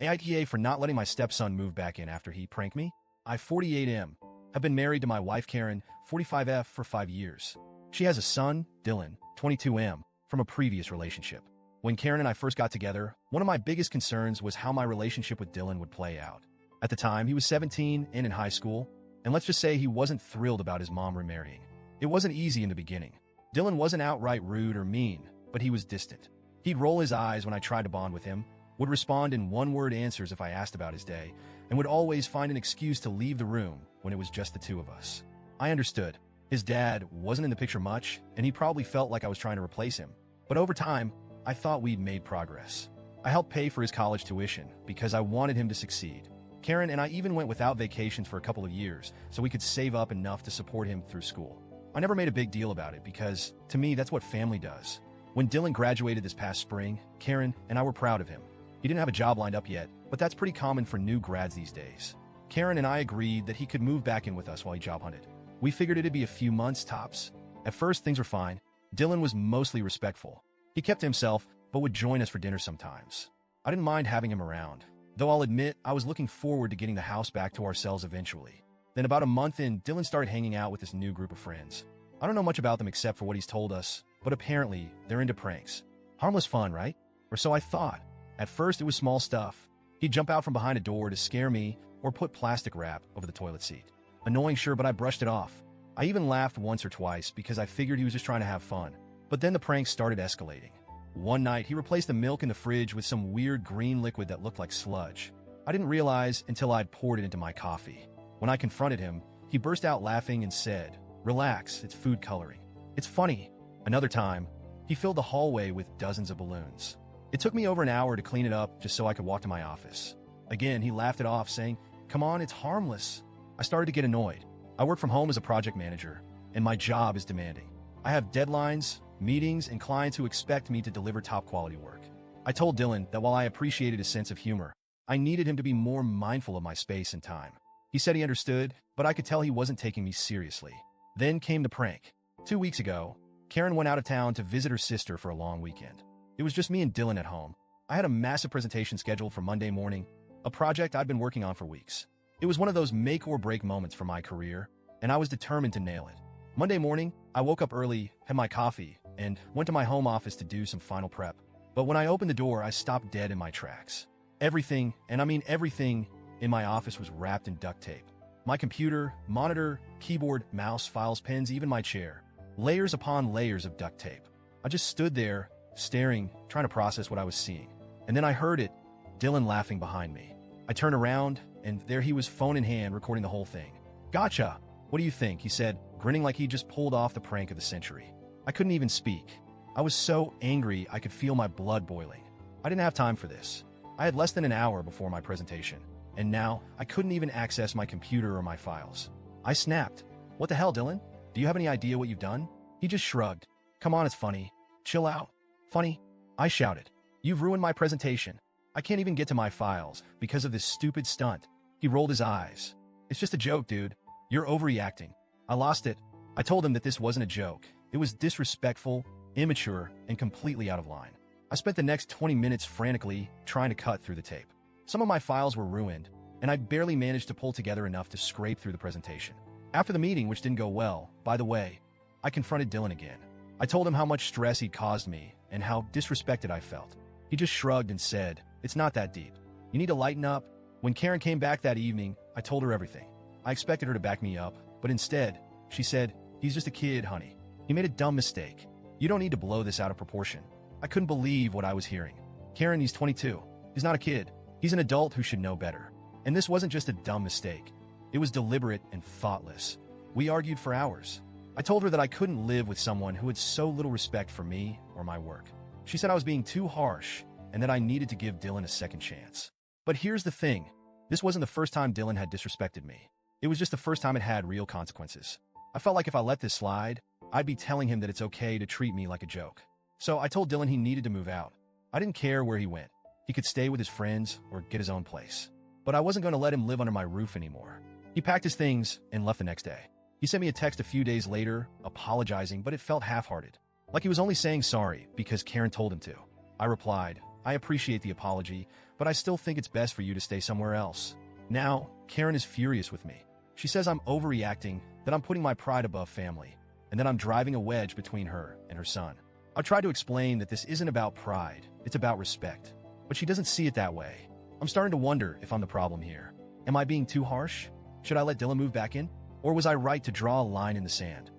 AITA for not letting my stepson move back in after he pranked me. I, 48M, have been married to my wife Karen, 45F, for 5 years. She has a son, Dylan, 22M, from a previous relationship. When Karen and I first got together, one of my biggest concerns was how my relationship with Dylan would play out. At the time, he was 17 and in high school, and let's just say he wasn't thrilled about his mom remarrying. It wasn't easy in the beginning. Dylan wasn't outright rude or mean, but he was distant. He'd roll his eyes when I tried to bond with him, would respond in one-word answers if I asked about his day, and would always find an excuse to leave the room when it was just the two of us. I understood. His dad wasn't in the picture much, and he probably felt like I was trying to replace him. But over time, I thought we'd made progress. I helped pay for his college tuition because I wanted him to succeed. Karen and I even went without vacations for a couple of years so we could save up enough to support him through school. I never made a big deal about it because, to me, that's what family does. When Dylan graduated this past spring, Karen and I were proud of him. He didn't have a job lined up yet, but that's pretty common for new grads these days. Karen and I agreed that he could move back in with us while he job hunted. We figured it'd be a few months tops. At first, things were fine. Dylan was mostly respectful. He kept to himself, but would join us for dinner sometimes. I didn't mind having him around, though I'll admit I was looking forward to getting the house back to ourselves eventually. Then about a month in, Dylan started hanging out with this new group of friends. I don't know much about them except for what he's told us, but apparently they're into pranks. Harmless fun, right? Or so I thought. At first, it was small stuff. He'd jump out from behind a door to scare me or put plastic wrap over the toilet seat. Annoying, sure, but I brushed it off. I even laughed once or twice because I figured he was just trying to have fun. But then the pranks started escalating. One night, he replaced the milk in the fridge with some weird green liquid that looked like sludge. I didn't realize until I'd poured it into my coffee. When I confronted him, he burst out laughing and said, "Relax, it's food coloring. It's funny." Another time, he filled the hallway with dozens of balloons. It took me over an hour to clean it up just so I could walk to my office. Again, he laughed it off, saying, "Come on, it's harmless." I started to get annoyed. I work from home as a project manager, and my job is demanding. I have deadlines, meetings, and clients who expect me to deliver top-quality work. I told Dylan that while I appreciated his sense of humor, I needed him to be more mindful of my space and time. He said he understood, but I could tell he wasn't taking me seriously. Then came the prank. 2 weeks ago, Karen went out of town to visit her sister for a long weekend. It was just me and Dylan at home. I had a massive presentation scheduled for Monday morning, a project I'd been working on for weeks. It was one of those make-or-break moments for my career, and I was determined to nail it. Monday morning, I woke up early, had my coffee, and went to my home office to do some final prep. But when I opened the door, I stopped dead in my tracks. Everything, and I mean everything, in my office was wrapped in duct tape. My computer, monitor, keyboard, mouse, files, pens, even my chair. Layers upon layers of duct tape. I just stood there, staring, trying to process what I was seeing. And then I heard it, Dylan laughing behind me. I turned around, and there he was, phone in hand, recording the whole thing. "Gotcha! What do you think?" he said, grinning like he just pulled off the prank of the century. I couldn't even speak. I was so angry I could feel my blood boiling. I didn't have time for this. I had less than an hour before my presentation, and now I couldn't even access my computer or my files. I snapped. "What the hell, Dylan? Do you have any idea what you've done?" He just shrugged. "Come on, it's funny. Chill out." "Funny?" I shouted. "You've ruined my presentation. I can't even get to my files because of this stupid stunt." He rolled his eyes. "It's just a joke, dude. You're overreacting." I lost it. I told him that this wasn't a joke. It was disrespectful, immature, and completely out of line. I spent the next 20 minutes frantically trying to cut through the tape. Some of my files were ruined, and I barely managed to pull together enough to scrape through the presentation. After the meeting, which didn't go well, by the way, I confronted Dylan again. I told him how much stress he'd caused me and how disrespected I felt. He just shrugged and said, "It's not that deep. You need to lighten up." When Karen came back that evening, I told her everything. I expected her to back me up, but instead, she said, "He's just a kid, honey. He made a dumb mistake. You don't need to blow this out of proportion." I couldn't believe what I was hearing. Karen, he's 22. He's not a kid. He's an adult who should know better. And this wasn't just a dumb mistake. It was deliberate and thoughtless. We argued for hours. I told her that I couldn't live with someone who had so little respect for me or my work. She said I was being too harsh and that I needed to give Dylan a second chance. But here's the thing. This wasn't the first time Dylan had disrespected me. It was just the first time it had real consequences. I felt like if I let this slide, I'd be telling him that it's okay to treat me like a joke. So I told Dylan he needed to move out. I didn't care where he went. He could stay with his friends or get his own place. But I wasn't going to let him live under my roof anymore. He packed his things and left the next day. He sent me a text a few days later, apologizing, but it felt half-hearted. Like he was only saying sorry because Karen told him to. I replied, I appreciate the apology, but I still think it's best for you to stay somewhere else. Now, Karen is furious with me. She says I'm overreacting, that I'm putting my pride above family, and that I'm driving a wedge between her and her son. I tried to explain that this isn't about pride, it's about respect. But she doesn't see it that way. I'm starting to wonder if I'm the problem here. Am I being too harsh? Should I let Dylan move back in? Or was I right to draw a line in the sand?